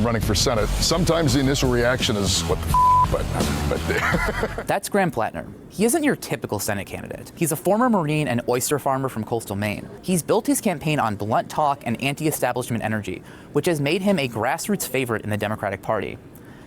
running for Senate. Sometimes the initial reaction is, what the f***, but That's Graham Platner. He isn't your typical Senate candidate. He's a former Marine and oyster farmer from coastal Maine. He's built his campaign on blunt talk and anti-establishment energy, which has made him a grassroots favorite in the Democratic Party.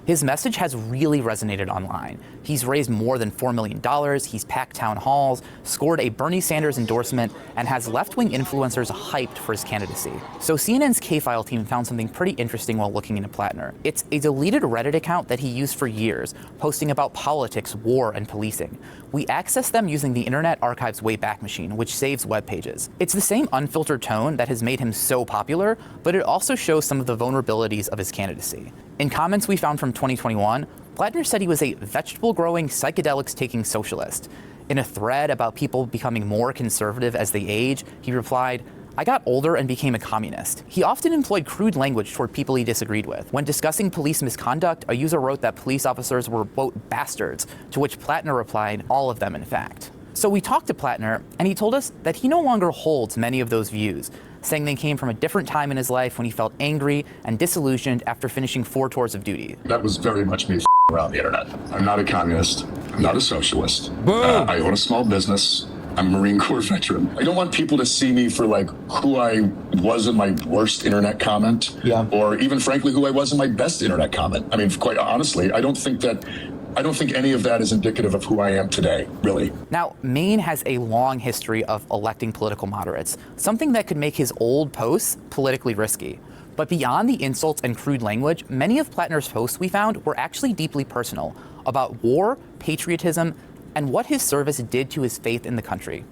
His message has really resonated online. He's raised more than $4 million, he's packed town halls, scored a Bernie Sanders endorsement, and has left-wing influencers hyped for his candidacy. So CNN's K-File team found something pretty interesting while looking into Platner. It's a deleted Reddit account that he used for years, posting about politics, war, and policing. We accessed them using the Internet Archive's Wayback Machine, which saves web pages. It's the same unfiltered tone that has made him so popular, but it also shows some of the vulnerabilities of his candidacy. In comments we found from 2021, Platner said he was a vegetable-growing, psychedelics-taking socialist. In a thread about people becoming more conservative as they age, he replied, "I got older and became a communist." He often employed crude language toward people he disagreed with. When discussing police misconduct, a user wrote that police officers were, quote, bastards, to which Platner replied, all of them, in fact. So we talked to Platner, and he told us that he no longer holds many of those views, saying they came from a different time in his life when he felt angry and disillusioned after finishing 4 tours of duty. That was very much me around the internet. I'm not a communist. I'm not a socialist. I own a small business. I'm a Marine Corps veteran. I don't want people to see me for like who I was in my worst internet comment, or even frankly who I was in my best internet comment. I mean, quite honestly, I don't think any of that is indicative of who I am today, really. Now, Maine has a long history of electing political moderates, something that could make his old posts politically risky. But beyond the insults and crude language, many of Platner's posts we found were actually deeply personal, about war, patriotism, and what his service did to his faith in the country.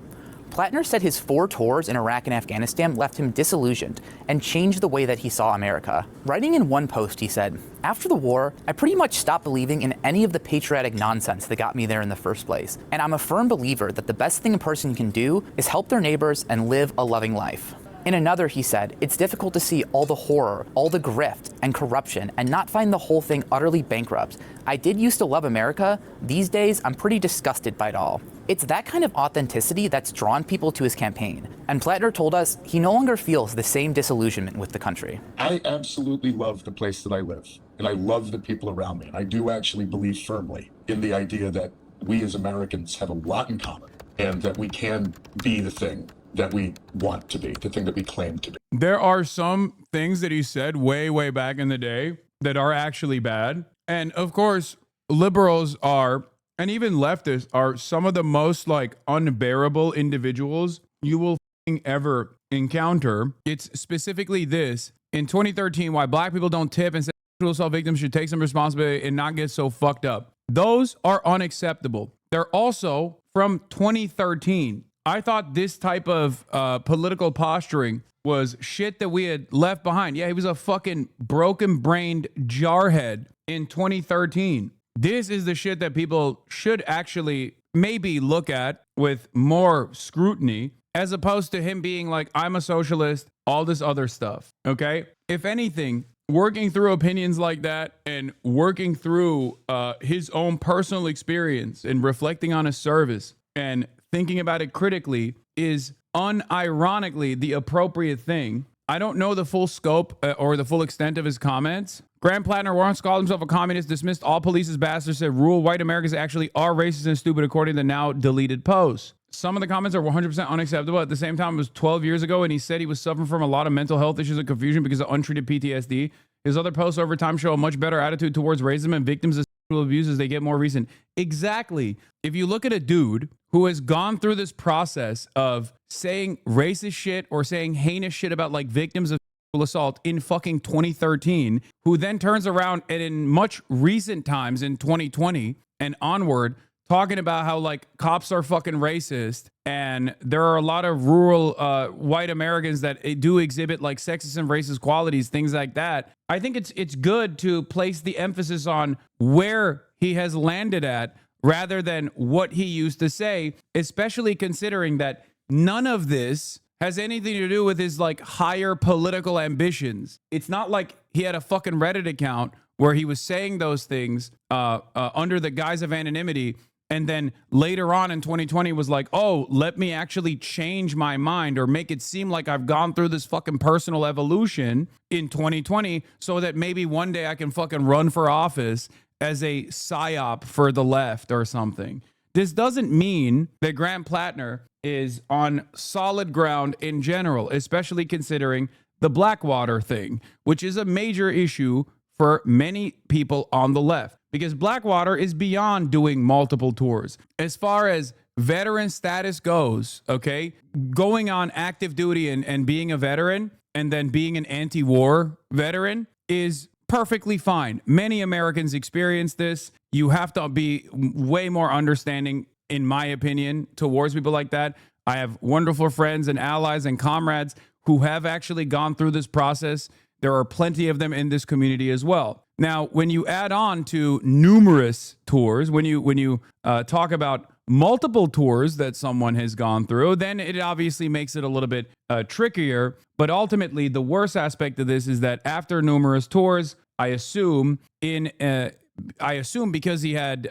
Platner said his 4 tours in Iraq and Afghanistan left him disillusioned and changed the way that he saw America. Writing in one post, he said, "After the war, I pretty much stopped believing in any of the patriotic nonsense that got me there in the first place. And I'm a firm believer that the best thing a person can do is help their neighbors and live a loving life." In another, he said, "It's difficult to see all the horror, all the grift and corruption and not find the whole thing utterly bankrupt. I did used to love America. These days, I'm pretty disgusted by it all." It's that kind of authenticity that's drawn people to his campaign. And Platner told us he no longer feels the same disillusionment with the country. I absolutely love the place that I live, and I love the people around me. And I do actually believe firmly in the idea that we as Americans have a lot in common, and that we can be the thing that we want to be, the thing that we claim to be. There are some things that he said way, way back in the day that are actually bad. And of course, liberals are, and even leftists are, some of the most like unbearable individuals you will ever encounter. It's specifically this. In 2013, why black people don't tip and sexual assault victims should take some responsibility and not get so fucked up. Those are unacceptable. They're also from 2013. I thought this type of political posturing was shit that we had left behind. Yeah, he was a fucking broken-brained jarhead in 2013. This is the shit that people should actually maybe look at with more scrutiny, as opposed to him being like, I'm a socialist, all this other stuff, okay? If anything, working through opinions like that and working through his own personal experience and reflecting on his service and thinking about it critically is unironically the appropriate thing. I don't know the full scope or the full extent of his comments. Graham Platner once called himself a communist, dismissed all police as bastards, said rural white Americans actually are racist and stupid according to the now deleted posts. Some of the comments are 100% unacceptable. At the same time, it was 12 years ago, and he said he was suffering from a lot of mental health issues and confusion because of untreated PTSD. His other posts over time show a much better attitude towards racism and victims of sexual abuse as they get more recent. Exactly. If you look at a dude who has gone through this process of saying racist shit or saying heinous shit about like victims of sexual assault in fucking 2013, who then turns around and in much recent times in 2020 and onward, talking about how like cops are fucking racist and there are a lot of rural white Americans that do exhibit like sexist and racist qualities, things like that. I think it's good to place the emphasis on where he has landed at rather than what he used to say, especially considering that none of this has anything to do with his like higher political ambitions. It's not like he had a fucking Reddit account where he was saying those things under the guise of anonymity and then later on in 2020 was like, oh, let me actually change my mind or make it seem like I've gone through this fucking personal evolution in 2020 so that maybe one day I can fucking run for office as a psyop for the left or something. This doesn't mean that Grant Platner is on solid ground in general, especially considering the Blackwater thing, which is a major issue for many people on the left, because Blackwater is beyond doing multiple tours. As far as veteran status goes, okay, going on active duty and being a veteran and then being an anti-war veteran is perfectly fine. Many Americans experience this. You have to be way more understanding, in my opinion, towards people like that. I have wonderful friends and allies and comrades who have actually gone through this process. There are plenty of them in this community as well. Now, when you add on to numerous tours, when you talk about multiple tours that someone has gone through, then it obviously makes it a little bit trickier. But ultimately, the worst aspect of this is that after numerous tours, I assume because he had,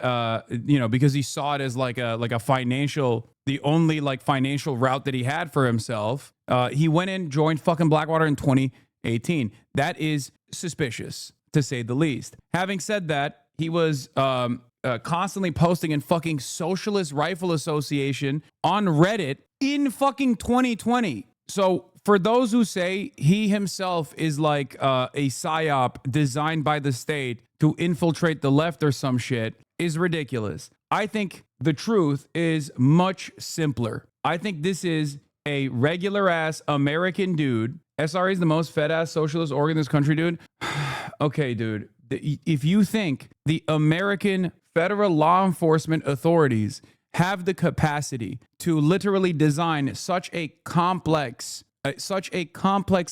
because he saw it as like a financial, the only like financial route that he had for himself, he went and joined fucking Blackwater in 2018. That is suspicious, to say the least. Having said that, he was constantly posting in fucking Socialist Rifle Association on Reddit in fucking 2020. So for those who say he himself is like a psyop designed by the state to infiltrate the left or some shit is ridiculous. I think the truth is much simpler. I think this is a regular ass American dude. SRE is the most fed ass socialist org in this country, dude. Okay, dude. If you think the American federal law enforcement authorities have the capacity to literally design such a complex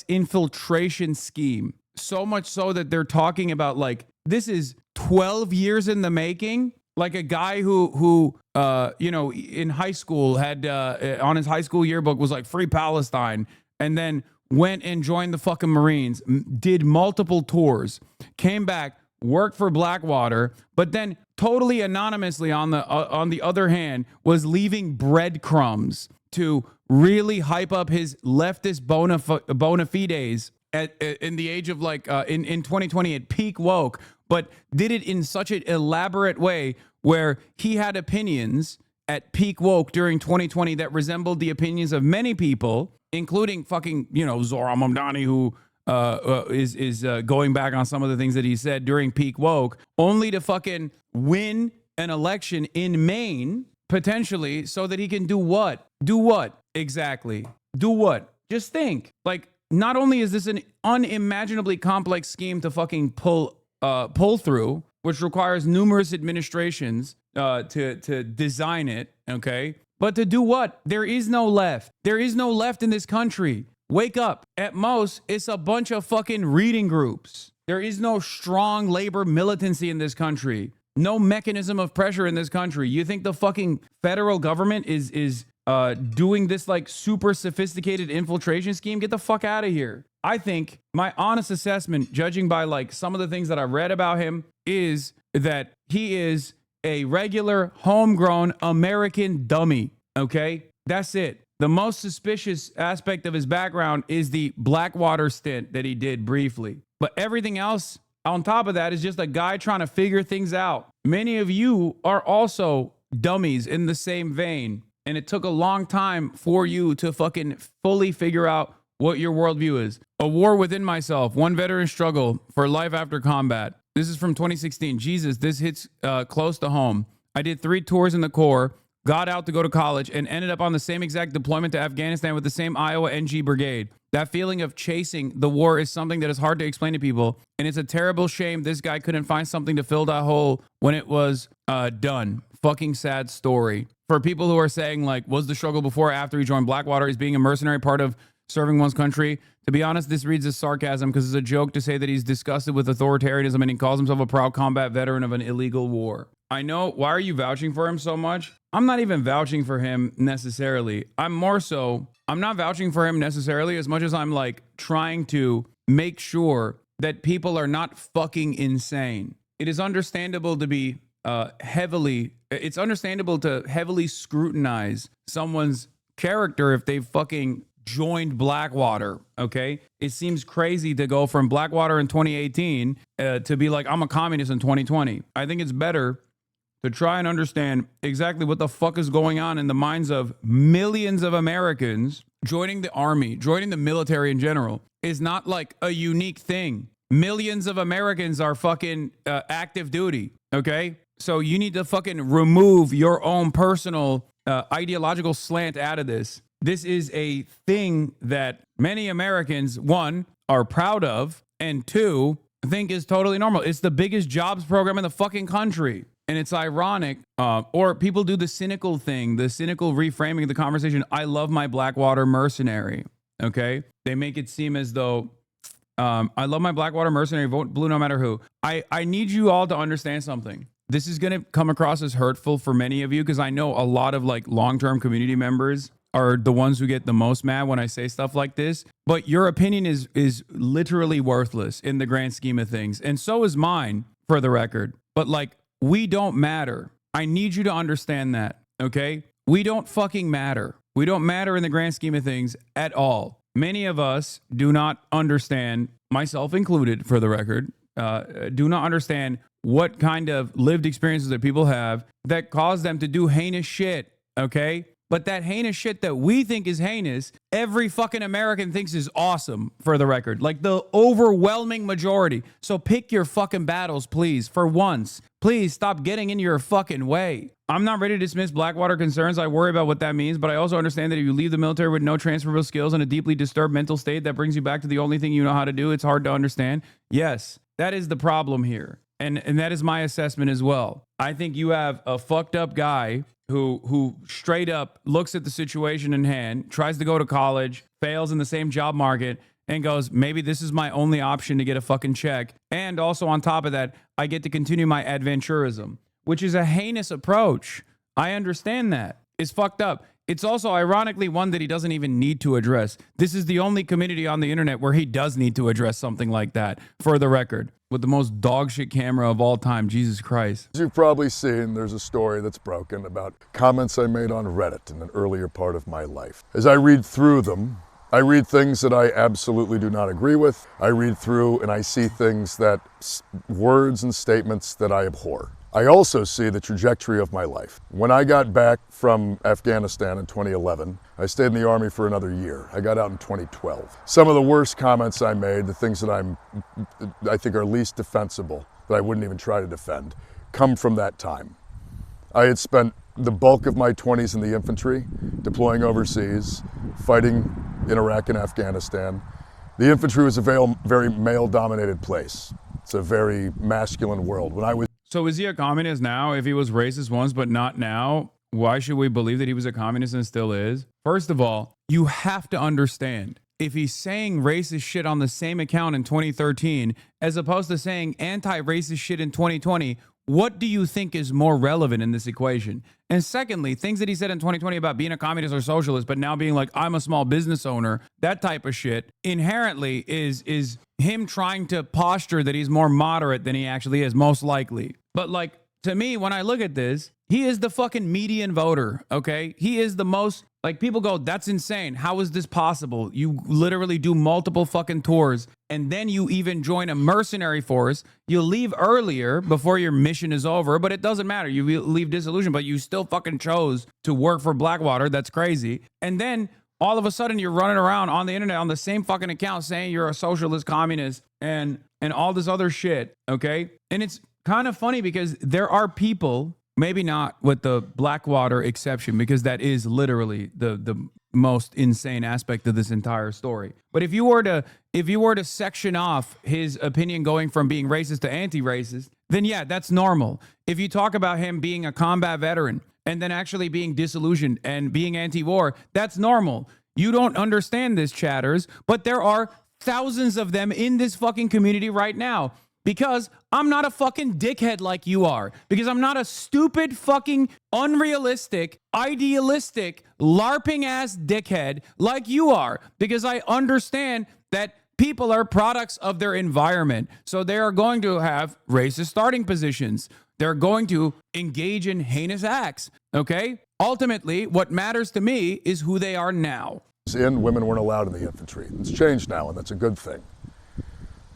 infiltration scheme, so much so that they're talking about like this is 12 years in the making, like a guy who in high school had on his high school yearbook was like Free Palestine, and then went and joined the fucking Marines, did multiple tours, came back, worked for Blackwater, but then totally anonymously on the other hand was leaving breadcrumbs to really hype up his leftist bona fides in the age of like in 2020 at peak woke, but did it in such an elaborate way where he had opinions at peak woke during 2020 that resembled the opinions of many people, including fucking, Zohran Mamdani, who is going back on some of the things that he said during peak woke, only to fucking win an election in Maine, potentially, so that he can do what? Do what? Exactly. Do what? Just think. Like, not only is this an unimaginably complex scheme to fucking pull through, which requires numerous administrations to design it, okay? But to do what? There is no left. There is no left in this country. Wake up. At most, it's a bunch of fucking reading groups. There is no strong labor militancy in this country. No mechanism of pressure in this country. You think the fucking federal government is doing this like super sophisticated infiltration scheme? Get the fuck out of here. I think my honest assessment, judging by like some of the things that I read about him, is that he is a regular homegrown American dummy. Okay? That's it. The most suspicious aspect of his background is the Blackwater stint that he did briefly. But everything else on top of that is just a guy trying to figure things out. Many of you are also dummies in the same vein. And it took a long time for you to fucking fully figure out what your worldview is. A war within myself, one veteran struggle for life after combat. This is from 2016. Jesus, this hits close to home. I did 3 tours in the Corps, got out to go to college, and ended up on the same exact deployment to Afghanistan with the same Iowa NG brigade. That feeling of chasing the war is something that is hard to explain to people, and it's a terrible shame this guy couldn't find something to fill that hole when it was done. Fucking sad story. For people who are saying, like, was the struggle before or after he joined Blackwater? Is being a mercenary part of serving one's country? To be honest, this reads as sarcasm because it's a joke to say that he's disgusted with authoritarianism and he calls himself a proud combat veteran of an illegal war. I know. Why are you vouching for him so much? I'm not even vouching for him necessarily. I'm not vouching for him necessarily as much as I'm like trying to make sure that people are not fucking insane. It is understandable to be it's understandable to heavily scrutinize someone's character if they fucking joined Blackwater, okay? It seems crazy to go from Blackwater in 2018 to be like, I'm a communist in 2020. I think it's better to try and understand exactly what the fuck is going on in the minds of millions of Americans. Joining the army, joining the military in general is not like a unique thing. Millions of Americans are fucking active duty, okay? So you need to fucking remove your own personal ideological slant out of this. This is a thing that many Americans, one, are proud of, and two, think is totally normal. It's the biggest jobs program in the fucking country. And it's ironic, or people do the cynical thing, the cynical reframing of the conversation. I love my Blackwater mercenary, okay? They make it seem as though I love my Blackwater mercenary, vote blue no matter who. I need you all to understand something. This is going to come across as hurtful for many of you because I know a lot of like long-term community members are the ones who get the most mad when I say stuff like this. But your opinion is literally worthless in the grand scheme of things. And so is mine, for the record. But like, we don't matter. I need you to understand that, okay? We don't fucking matter. We don't matter in the grand scheme of things at all. Many of us do not understand, myself included, for the record, do not understand what kind of lived experiences that people have that cause them to do heinous shit, okay? But that heinous shit that we think is heinous, every fucking American thinks is awesome, for the record. Like the overwhelming majority. So pick your fucking battles, please, for once. Please stop getting in your fucking way. I'm not ready to dismiss Blackwater concerns. I worry about what that means, but I also understand that if you leave the military with no transferable skills and a deeply disturbed mental state that brings you back to the only thing you know how to do, it's hard to understand. Yes, that is the problem here. And that is my assessment as well. I think you have a fucked up guy who straight up looks at the situation in hand, tries to go to college, fails in the same job market, and goes, maybe this is my only option to get a fucking check. And also on top of that, I get to continue my adventurism, which is a heinous approach. I understand that. It's fucked up. It's also ironically one that he doesn't even need to address. This is the only community on the internet where he does need to address something like that, for the record. With the most dogshit camera of all time, Jesus Christ. As you've probably seen, there's a story that's broken about comments I made on Reddit in an earlier part of my life. As I read through them, I read things that I absolutely do not agree with. I read through and I see things that, words and statements that I abhor. I also see the trajectory of my life. When I got back from Afghanistan in 2011, I stayed in the Army for another year. I got out in 2012. Some of the worst comments I made, the things that I think are least defensible, that I wouldn't even try to defend, come from that time. I had spent the bulk of my 20s in the infantry, deploying overseas, fighting in Iraq and Afghanistan. The infantry was a very male-dominated place. It's a very masculine world. When I was So is he a communist now? If he was racist once but not now, why should we believe that he was a communist and still is? First of all, you have to understand, if he's saying racist shit on the same account in 2013 as opposed to saying anti-racist shit in 2020, what do you think is more relevant in this equation? And secondly, things that he said in 2020 about being a communist or socialist, but now being like, I'm a small business owner, that type of shit, inherently is him trying to posture that he's more moderate than he actually is, most likely. But like, to me, when I look at this, he is the fucking median voter, okay? He is the most, like, people go, that's insane. How is this possible? You literally do multiple fucking tours, and then you even join a mercenary force. You leave earlier before your mission is over, but it doesn't matter. You leave disillusioned, but you still fucking chose to work for Blackwater. That's crazy. And then all of a sudden you're running around on the internet on the same fucking account saying you're a socialist communist and all this other shit, okay? And it's kind of funny because there are people, maybe not with the Blackwater exception, because that is literally the most insane aspect of this entire story. But if you were to section off his opinion going from being racist to anti-racist, then yeah, that's normal. If you talk about him being a combat veteran and then actually being disillusioned and being anti-war, that's normal. You don't understand this, chatters, but there are thousands of them in this fucking community right now. Because I'm not a fucking dickhead like you are. Because I'm not a stupid, fucking, unrealistic, idealistic, LARPing ass dickhead like you are. Because I understand that people are products of their environment. So they are going to have racist starting positions. They're going to engage in heinous acts, okay? Ultimately, what matters to me is who they are now. Women weren't allowed in the infantry. It's changed now, and that's a good thing.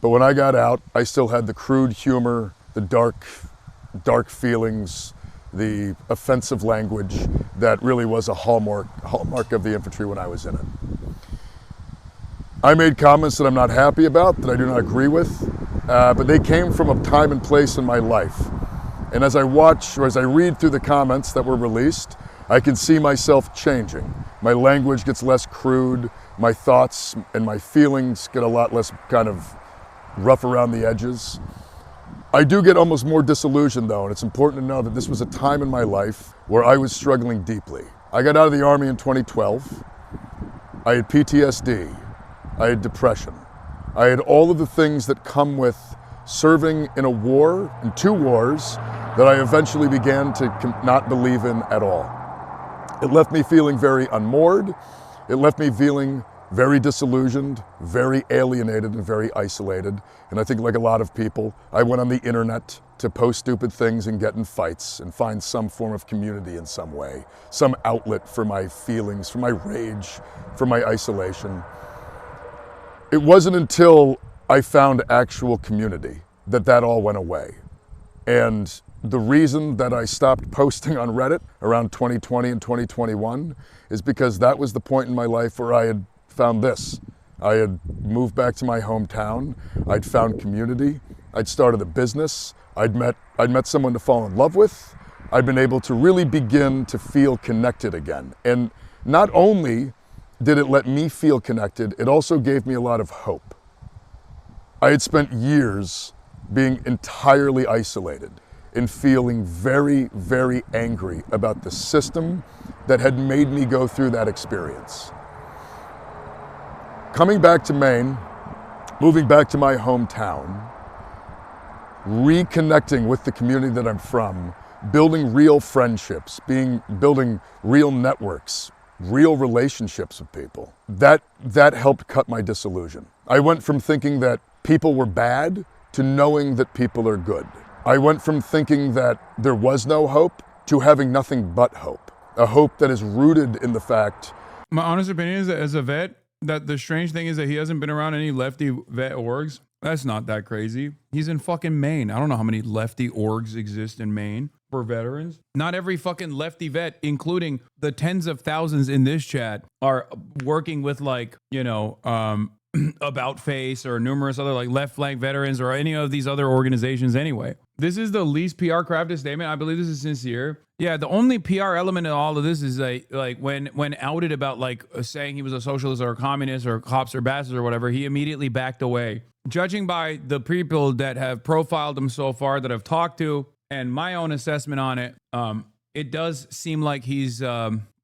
But when I got out, I still had the crude humor, the dark feelings, the offensive language that really was a hallmark of the infantry when I was in it. I made comments that I'm not happy about, that I do not agree with, but they came from a time and place in my life. And as I watch, or as I read through the comments that were released, I can see myself changing. My language gets less crude, my thoughts and my feelings get a lot less kind of rough around the edges. I do get almost more disillusioned though, and it's important to know that this was a time in my life where I was struggling deeply. I got out of the Army in 2012. I had PTSD. I had depression. I had all of the things that come with serving in a war, in 2 wars, that I eventually began to not believe in at all. It left me feeling very unmoored. It left me feeling very disillusioned, very alienated, and very isolated. And I think like a lot of people, I went on the internet to post stupid things and get in fights and find some form of community in some way, some outlet for my feelings, for my rage, for my isolation. It wasn't until I found actual community that all went away. And the reason that I stopped posting on Reddit around 2020 and 2021 is because that was the point in my life where I had found this. I had moved back to my hometown. I'd found community. I'd started a business. I'd met someone to fall in love with. I'd been able to really begin to feel connected again. And not only did it let me feel connected, it also gave me a lot of hope. I had spent years being entirely isolated and feeling very, very angry about the system that had made me go through that experience. Coming back to Maine, moving back to my hometown, reconnecting with the community that I'm from, building real friendships, building real networks, real relationships with people, that helped cut my disillusion. I went from thinking that people were bad to knowing that people are good. I went from thinking that there was no hope to having nothing but hope. A hope that is rooted in the fact. My honest opinion is that as a vet, that the strange thing is that he hasn't been around any lefty vet orgs. That's not that crazy. He's in fucking Maine. I don't know how many lefty orgs exist in Maine for veterans. Not every fucking lefty vet, including the tens of thousands in this chat, are working with like, About Face or numerous other like left flank veterans or any of these other organizations anyway. This is the least PR crafted statement. I believe this is sincere. Yeah, the only PR element in all of this is like when outed about like saying he was a socialist or a communist or cops or bastards or whatever, he immediately backed away. Judging by the people that have profiled him so far that I've talked to and my own assessment on it, it does seem like he's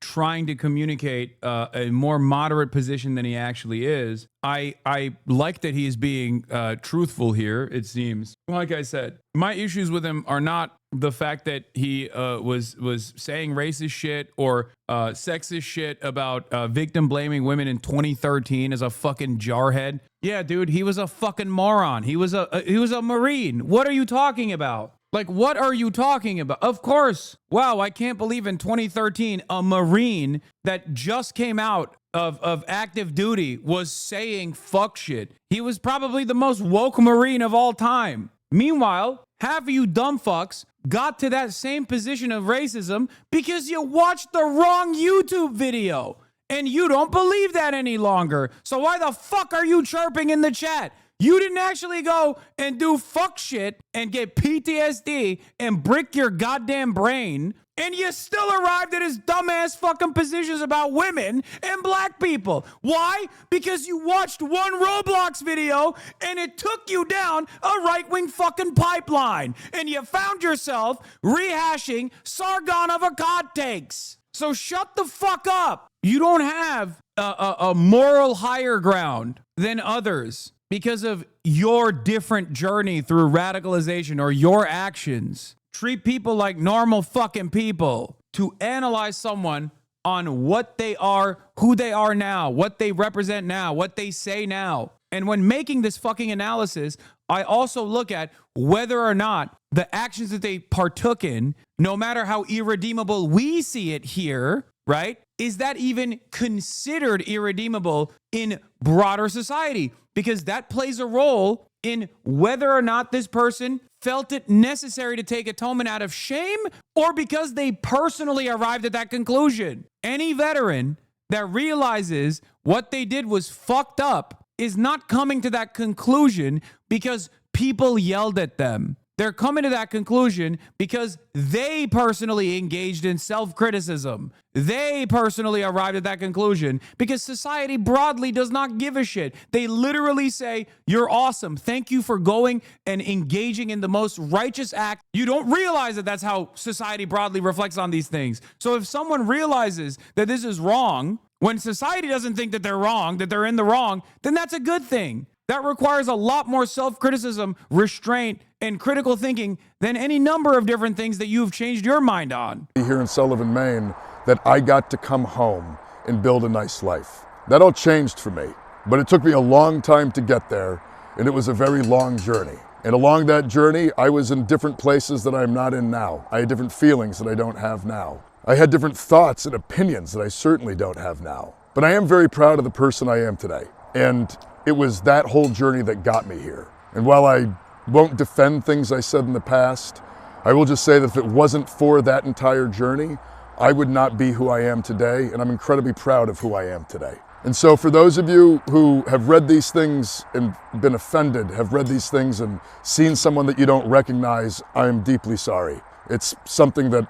trying to communicate a more moderate position than he actually is. I like that he's being truthful here, it seems. Like I said, my issues with him are not the fact that he was saying racist shit or sexist shit about victim blaming women in 2013 as a fucking jarhead. Yeah, dude, he was a fucking moron. He was a Marine. What are you talking about? Like, what are you talking about? Of course. Wow, I can't believe in 2013, a Marine that just came out of active duty was saying fuck shit. He was probably the most woke Marine of all time. Meanwhile, half of you dumb fucks got to that same position of racism because you watched the wrong YouTube video. And you don't believe that any longer. So why the fuck are you chirping in the chat? You didn't actually go and do fuck shit and get PTSD and brick your goddamn brain, and you still arrived at his dumbass fucking positions about women and black people. Why? Because you watched one Roblox video and it took you down a right-wing fucking pipeline, and you found yourself rehashing Sargon of Akkad takes. So shut the fuck up. You don't have a moral higher ground than others because of your different journey through radicalization or your actions. Treat people like normal fucking people. To analyze someone on what they are, who they are now, what they represent now, what they say now. And when making this fucking analysis, I also look at whether or not the actions that they partook in, no matter how irredeemable we see it here, right? Is that even considered irredeemable in broader society? Because that plays a role in whether or not this person felt it necessary to take atonement out of shame or because they personally arrived at that conclusion. Any veteran that realizes what they did was fucked up is not coming to that conclusion because people yelled at them. They're coming to that conclusion because they personally engaged in self-criticism. They personally arrived at that conclusion because society broadly does not give a shit. They literally say, you're awesome. Thank you for going and engaging in the most righteous act. You don't realize that that's how society broadly reflects on these things. So if someone realizes that this is wrong, when society doesn't think that they're wrong, that they're in the wrong, then that's a good thing. That requires a lot more self-criticism, restraint, and critical thinking than any number of different things that you've changed your mind on. Here in Sullivan, Maine, that I got to come home and build a nice life. That all changed for me, but it took me a long time to get there, and it was a very long journey. And along that journey, I was in different places that I'm not in now. I had different feelings that I don't have now. I had different thoughts and opinions that I certainly don't have now. But I am very proud of the person I am today. And it was that whole journey that got me here. And while I won't defend things I said in the past, I will just say that if it wasn't for that entire journey, I would not be who I am today, and I'm incredibly proud of who I am today. And so for those of you who have read these things and been offended, have read these things and seen someone that you don't recognize, I am deeply sorry. It's something that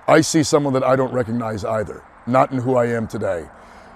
I see someone that I don't recognize either, not in who I am today.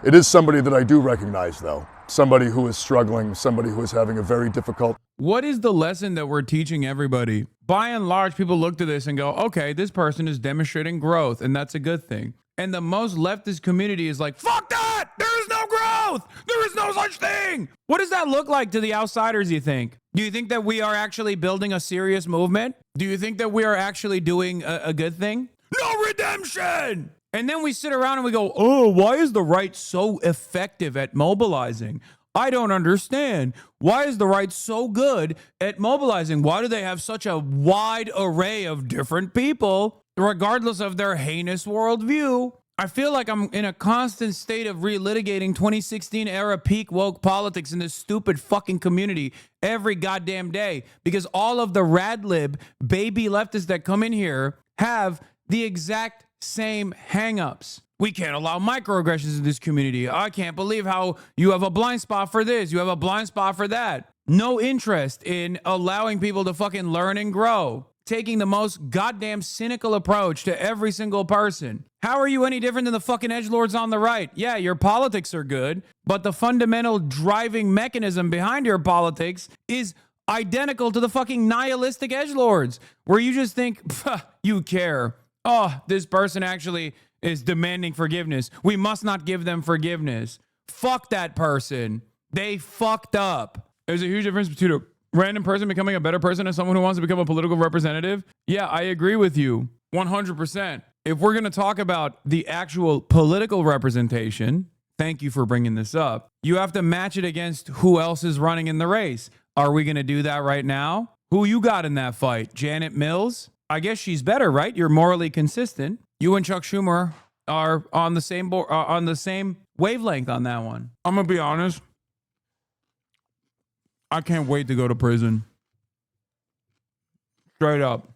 It is somebody that I do recognize though. Somebody who is struggling, somebody who is having a very difficult. What is the lesson that we're teaching everybody? By and large, people look to this and go, okay, this person is demonstrating growth, and that's a good thing. And the most leftist community is like, fuck that! There is no growth! There is no such thing! What does that look like to the outsiders, you think? Do you think that we are actually building a serious movement? Do you think that we are actually doing a good thing? No redemption! And then we sit around and we go, oh, why is the right so effective at mobilizing? I don't understand. Why is the right so good at mobilizing? Why do they have such a wide array of different people, regardless of their heinous worldview? I feel like I'm in a constant state of relitigating 2016 era peak woke politics in this stupid fucking community every goddamn day because all of the radlib baby leftists that come in here have the exact same hangups. We can't allow microaggressions in this community. I can't believe how you have a blind spot for this. You have a blind spot for that. No interest in allowing people to fucking learn and grow. Taking the most goddamn cynical approach to every single person. How are you any different than the fucking edgelords on the right? Yeah, your politics are good, but the fundamental driving mechanism behind your politics is identical to the fucking nihilistic edgelords, where you just think, you care. Oh, this person actually is demanding forgiveness. We must not give them forgiveness. Fuck that person. They fucked up. There's a huge difference between a random person becoming a better person and someone who wants to become a political representative. Yeah, I agree with you 100%. If we're going to talk about the actual political representation, thank you for bringing this up, you have to match it against who else is running in the race. Are we going to do that right now? Who you got in that fight? Janet Mills? I guess she's better, right? You're morally consistent. You and Chuck Schumer are on the same on the same wavelength on that one. I'm gonna be honest. I can't wait to go to prison. Straight up.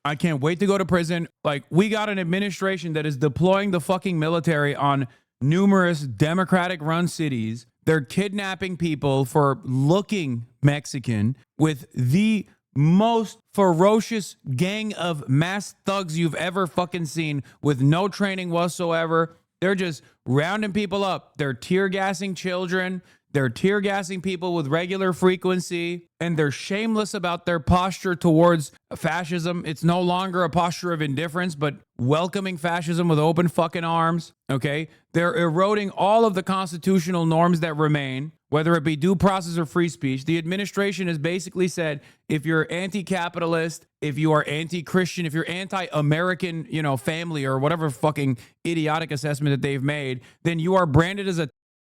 I can't wait to go to prison. Like, we got an administration that is deploying the fucking military on numerous Democratic-run cities. They're kidnapping people for looking Mexican with the most ferocious gang of mass thugs you've ever fucking seen with no training whatsoever. They're just rounding people up. They're tear gassing children. They're tear gassing people with regular frequency, and they're shameless about their posture towards fascism. It's no longer a posture of indifference, but welcoming fascism with open fucking arms. Okay. They're eroding all of the constitutional norms that remain, whether it be due process or free speech. The administration has basically said, if you're anti-capitalist, if you are anti-Christian, if you're anti-American, family or whatever fucking idiotic assessment that they've made, then you are branded as a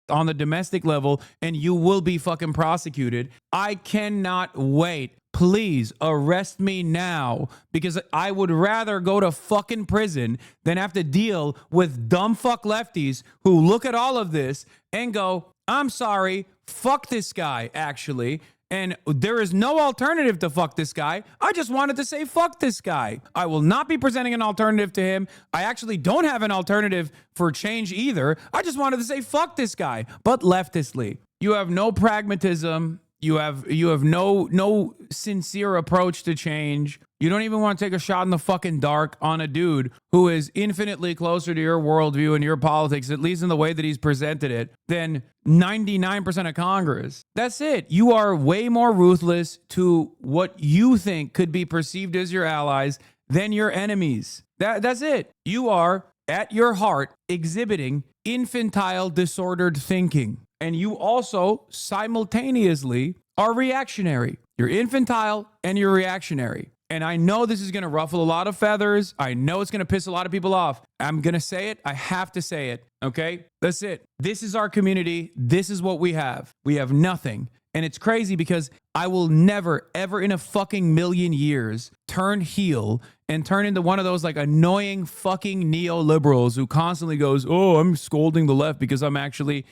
on the domestic level and you will be fucking prosecuted. I cannot wait. Please arrest me now, because I would rather go to fucking prison than have to deal with dumb fuck lefties who look at all of this and go, I'm sorry, fuck this guy, actually. And there is no alternative to fuck this guy. I just wanted to say fuck this guy. I will not be presenting an alternative to him. I actually don't have an alternative for change either. I just wanted to say fuck this guy. But leftistly, you have no pragmatism. You have no sincere approach to change. You don't even want to take a shot in the fucking dark on a dude who is infinitely closer to your worldview and your politics, at least in the way that he's presented it, than 99% of Congress. That's it. You are way more ruthless to what you think could be perceived as your allies than your enemies. That's it. You are, at your heart, exhibiting infantile, disordered thinking. And you also simultaneously are reactionary. You're infantile and you're reactionary. And I know this is going to ruffle a lot of feathers. I know it's going to piss a lot of people off. I'm going to say it. I have to say it. Okay? That's it. This is our community. This is what we have. We have nothing. And it's crazy because I will never, ever in a fucking million years turn heel and turn into one of those like annoying fucking neoliberals who constantly goes, oh, I'm scolding the left because I'm actually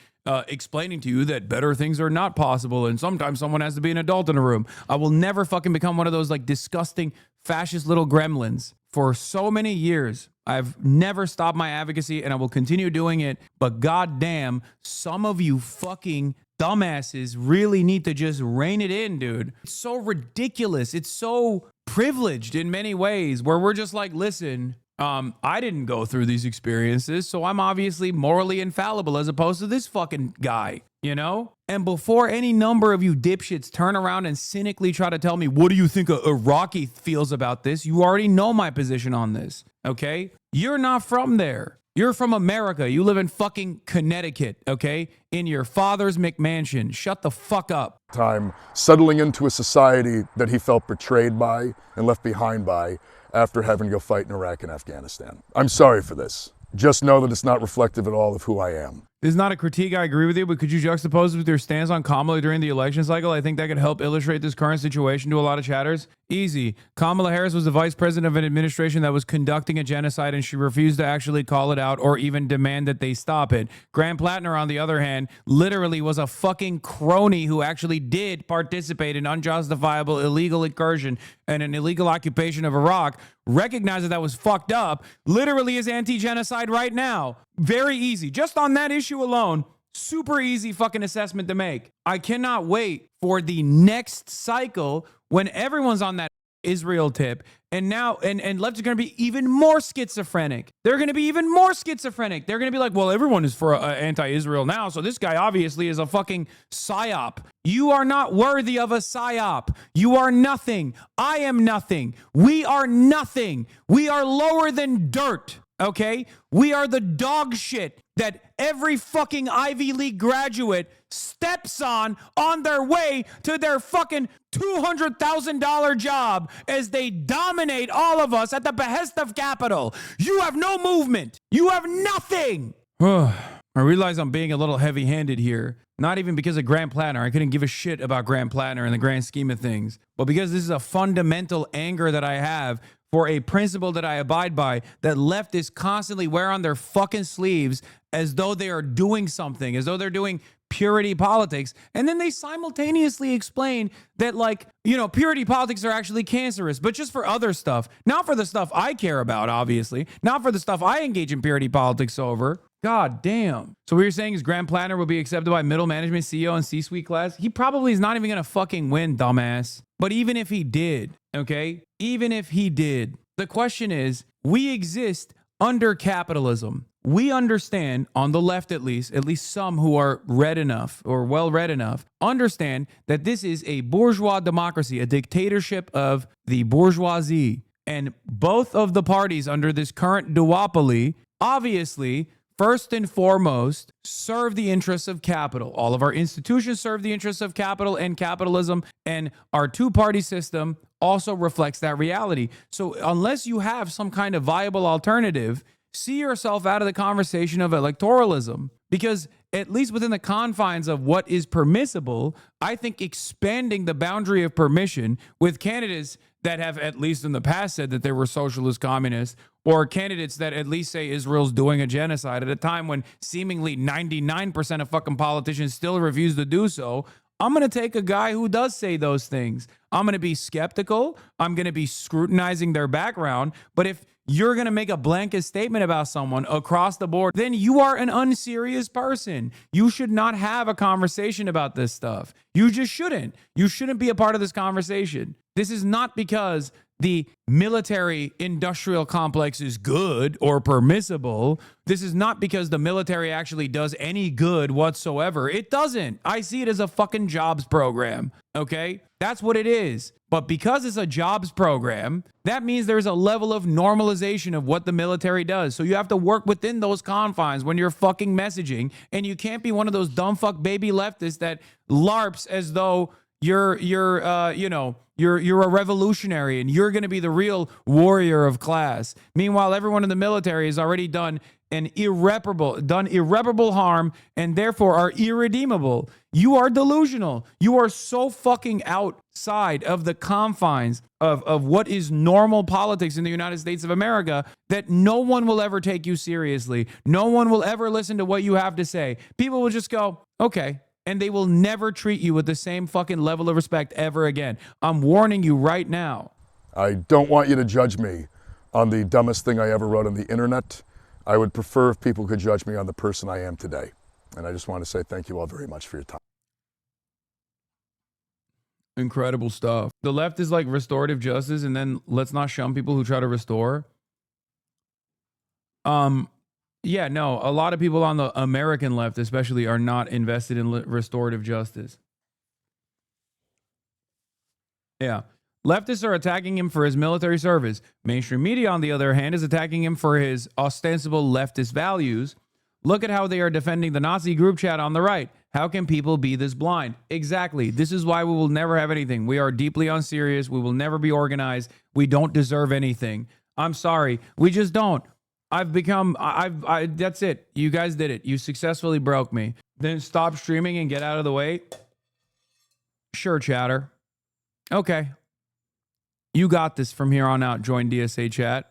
explaining to you that better things are not possible and sometimes someone has to be an adult in a room. I will never fucking become one of those like disgusting fascist little gremlins. For so many years, I've never stopped my advocacy and I will continue doing it. But goddamn, some of you fucking dumbasses really need to just rein it in, dude. It's so ridiculous. It's so privileged in many ways where we're just like, listen, I didn't go through these experiences, so I'm obviously morally infallible as opposed to this fucking guy, you know? And before any number of you dipshits turn around and cynically try to tell me, what do you think a Rocky feels about this? You already know my position on this, okay? You're not from there. You're from America. You live in fucking Connecticut, okay? In your father's McMansion. Shut the fuck up. Time settling into a society that he felt betrayed by and left behind by after having to go fight in Iraq and Afghanistan. I'm sorry for this. Just know that it's not reflective at all of who I am. This is not a critique, I agree with you, but could you juxtapose it with your stance on Kamala during the election cycle? I think that could help illustrate this current situation to a lot of chatters. Easy. Kamala Harris was the vice president of an administration that was conducting a genocide, and she refused to actually call it out or even demand that they stop it. Graham Platner, on the other hand, literally was a fucking crony who actually did participate in unjustifiable illegal incursion and an illegal occupation of Iraq, recognized that was fucked up, literally is anti-genocide right now. Very easy. Just on that issue alone, super easy fucking assessment to make. I cannot wait for the next cycle when everyone's on that Israel tip. And now, and left is going to be even more schizophrenic. They're going to be even more schizophrenic. They're going to be like, well, everyone is for anti-Israel now, so this guy obviously is a fucking psyop. You are not worthy of a psyop. You are nothing. I am nothing. We are nothing. We are lower than dirt. Okay? We are the dog shit that every fucking Ivy League graduate steps on their way to their fucking $200,000 job as they dominate all of us at the behest of capital. You have no movement. You have nothing. I realize I'm being a little heavy-handed here. Not even because of Graham Platner. I couldn't give a shit about Graham Platner in the grand scheme of things. But because this is a fundamental anger that I have for a principle that I abide by, that leftists constantly wear on their fucking sleeves as though they are doing something, as though they're doing purity politics. And then they simultaneously explain that, like, you know, purity politics are actually cancerous, but just for other stuff. Not for the stuff I care about, obviously. Not for the stuff I engage in purity politics over. God damn. So what you're saying is Graham Platner will be accepted by middle management, CEO, and C-suite class? He probably is not even going to fucking win, dumbass. But even if he did, okay? Even if he did, the question is, we exist under capitalism. We understand, on the left at least some who are read enough or well-read enough, understand that this is a bourgeois democracy, a dictatorship of the bourgeoisie. And both of the parties under this current duopoly, obviously, first and foremost, serve the interests of capital. All of our institutions serve the interests of capital and capitalism, and our two-party system also reflects that reality. So unless you have some kind of viable alternative, see yourself out of the conversation of electoralism, because at least within the confines of what is permissible, I think expanding the boundary of permission with candidates that have at least in the past said that they were socialist communists, or candidates that at least say Israel's doing a genocide at a time when seemingly 99% of fucking politicians still refuse to do so. I'm going to take a guy who does say those things. I'm going to be skeptical. I'm going to be scrutinizing their background. But if you're going to make a blanket statement about someone across the board, then you are an unserious person. You should not have a conversation about this stuff. You just shouldn't. You shouldn't be a part of this conversation. This is not because the military industrial complex is good or permissible. This is not because the military actually does any good whatsoever. It doesn't. I see it as a fucking jobs program. Okay? That's what it is. But because it's a jobs program, that means there's a level of normalization of what the military does. So you have to work within those confines when you're fucking messaging. And you can't be one of those dumb fuck baby leftists that LARPs as though you're a revolutionary and you're going to be the real warrior of class. Meanwhile, everyone in the military has already done irreparable harm and therefore are irredeemable. You are delusional. You are so fucking outside of the confines of what is normal politics in the United States of America that no one will ever take you seriously. No one will ever listen to what you have to say. People will just go, okay. And they will never treat you with the same fucking level of respect ever again. I'm warning you right now. I don't want you to judge me on the dumbest thing I ever wrote on the internet. I would prefer if people could judge me on the person I am today. And I just want to say thank you all very much for your time. Incredible stuff. The left is like restorative justice, and then let's not shun people who try to restore. Yeah, no, a lot of people on the American left especially are not invested in restorative justice. Yeah. Leftists are attacking him for his military service. Mainstream media, on the other hand, is attacking him for his ostensible leftist values. Look at how they are defending the Nazi group chat on the right. How can people be this blind? Exactly. This is why we will never have anything. We are deeply unserious. We will never be organized. We don't deserve anything. I'm sorry. We just don't. That's it. You guys did it. You successfully broke me. Then stop streaming and get out of the way. Sure, chatter. Okay. You got this from here on out. Join DSA chat.